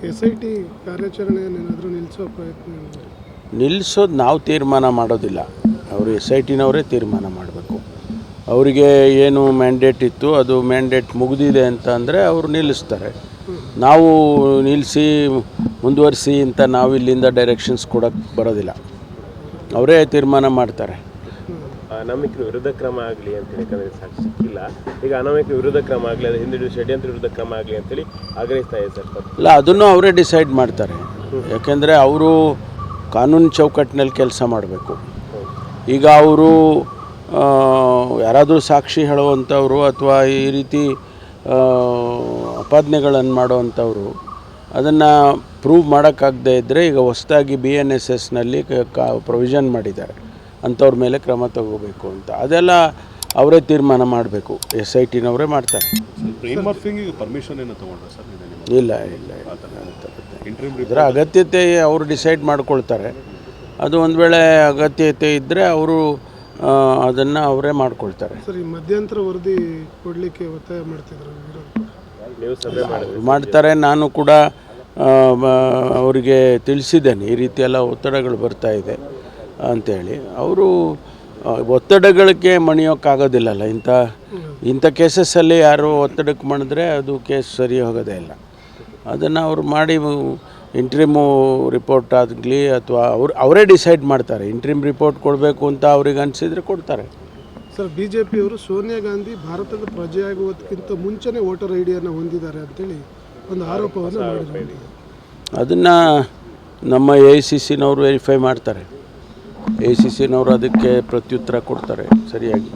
SIT ಕಾರ್ಯಾಚರಣೆಯನ್ನು ಏನಾದರೂ ನಿಲ್ಲಿಸೋ ಪ್ರಯತ್ನ ನಿಲ್ಲಿಸೋದು ನಾವು ತೀರ್ಮಾನ ಮಾಡೋದಿಲ್ಲ. ಅವರು SITನವರೇ ತೀರ್ಮಾನ ಮಾಡಬೇಕು. ಅವರಿಗೆ ಏನು ಮ್ಯಾಂಡೇಟ್ ಇತ್ತು ಅದು ಮ್ಯಾಂಡೇಟ್ ಮುಗಿದಿದೆ ಅಂತ ಅಂದರೆ ಅವರು ನಿಲ್ಲಿಸ್ತಾರೆ. ನಾವು ನಿಲ್ಲಿಸಿ ಮುಂದುವರಿಸಿ ಅಂತ ನಾವು ಇಲ್ಲಿಂದ ಡೈರೆಕ್ಷನ್ಸ್ ಕೊಡೋಕ್ಕೆ ಬರೋದಿಲ್ಲ. ಅವರೇ ತೀರ್ಮಾನ ಮಾಡ್ತಾರೆ. ಅನಾಮಿಕ ವಿರುದ್ಧ ಕ್ರಮ ಆಗಲಿ ಅಂತೇಳಿ, ಯಾಕಂದರೆ ಸಾಕ್ಷಿ ಸಿಕ್ಕಿಲ್ಲ. ಈಗ ಅನಾಮಿಕ ವಿರುದ್ಧ ಕ್ರಮ ಆಗಲಿ, ಅದು ಹಿಂದೆ ಷಡ್ಯಂತ್ರ ವಿರುದ್ಧ ಕ್ರಮ ಆಗಲಿ ಅಂತೇಳಿ ಆಗ್ರಹಿಸ್ತಾ ಇದೆ ಸರ್. ಇಲ್ಲ, ಅದನ್ನು ಅವರೇ ಡಿಸೈಡ್ ಮಾಡ್ತಾರೆ. ಯಾಕೆಂದರೆ ಅವರು ಕಾನೂನು ಚೌಕಟ್ಟಿನಲ್ಲಿ ಕೆಲಸ ಮಾಡಬೇಕು. ಈಗ ಅವರು ಯಾರಾದರೂ ಸಾಕ್ಷಿ ಹೇಳುವಂಥವ್ರು ಅಥವಾ ಈ ರೀತಿ ಅಪಾದನೆಗಳನ್ನು ಮಾಡೋವಂಥವ್ರು ಅದನ್ನು ಪ್ರೂವ್ ಮಾಡೋಕ್ಕಾಗದೇ ಇದ್ದರೆ ಈಗ ಹೊಸದಾಗಿ BNSSನಲ್ಲಿ ಪ್ರೊವಿಷನ್ ಮಾಡಿದ್ದಾರೆ, ಅಂಥವ್ರ ಮೇಲೆ ಕ್ರಮ ತಗೋಬೇಕು ಅಂತ. ಅದೆಲ್ಲ ಅವರೇ ತೀರ್ಮಾನ ಮಾಡಬೇಕು. SITನವರೇ ಮಾಡ್ತಾರೆ. ಇಲ್ಲ ಇದರ ಅಗತ್ಯತೆ ಅವರು ಡಿಸೈಡ್ ಮಾಡ್ಕೊಳ್ತಾರೆ. ಅದು ಒಂದು ವೇಳೆ ಅಗತ್ಯತೆ ಇದ್ದರೆ ಅವರು ಅದನ್ನು ಅವರೇ ಮಾಡ್ಕೊಳ್ತಾರೆ. ಸರ್, ಈ ಮಧ್ಯಂತರ ವರದಿ ಕೊಡಲಿಕ್ಕೆ ಒತ್ತಾಯ ಮಾಡ್ತಿದ್ರು, ಮಾಡ್ತಾರೆ. ನಾನು ಕೂಡ ಅವರಿಗೆ ತಿಳಿಸಿದ್ದೇನೆ, ಈ ರೀತಿ ಎಲ್ಲ ಒತ್ತಡಗಳು ಬರ್ತಾಯಿದೆ ಅಂಥೇಳಿ. ಅವರು ಒತ್ತಡಗಳಿಗೆ ಮಣಿಯೋಕ್ಕಾಗೋದಿಲ್ಲಲ್ಲ. ಇಂಥ ಕೇಸಸ್ಸಲ್ಲಿ ಯಾರು ಒತ್ತಡಕ್ಕೆ ಮಣಿದ್ರೆ ಅದು ಕೇಸ್ ಸರಿ ಹೋಗೋದೇ ಇಲ್ಲ. ಅದನ್ನು ಅವರು ಮಾಡಿ ಇಂಟ್ರಿಮು ರಿಪೋರ್ಟ್ ಆಗಲಿ ಅಥವಾ ಅವರೇ ಡಿಸೈಡ್ ಮಾಡ್ತಾರೆ. ಇಂಟ್ರಿಮ್ ರಿಪೋರ್ಟ್ ಕೊಡಬೇಕು ಅಂತ ಅವ್ರಿಗೆ ಅನಿಸಿದರೆ ಕೊಡ್ತಾರೆ. ಸರ್, BJPಯವರು ಸೋನಿಯಾ ಗಾಂಧಿ ಭಾರತದ ಪ್ರಜೆಯಾಗುವುದಕ್ಕಿಂತ ಮುಂಚೆನೇ ವೋಟರ್ ಐಡಿಯನ್ನು ಹೊಂದಿದ್ದಾರೆ ಅಂತೇಳಿ ಒಂದು ಆರೋಪವನ್ನು ಮಾಡಿದ್ದಾರೆ. ಅದನ್ನು ನಮ್ಮ AICCನವರು ವೆರಿಫೈ ಮಾಡ್ತಾರೆ. AICCನವರು ಅದಕ್ಕೆ ಪ್ರತ್ಯುತ್ತರ ಕೊಡ್ತಾರೆ ಸರಿಯಾಗಿ.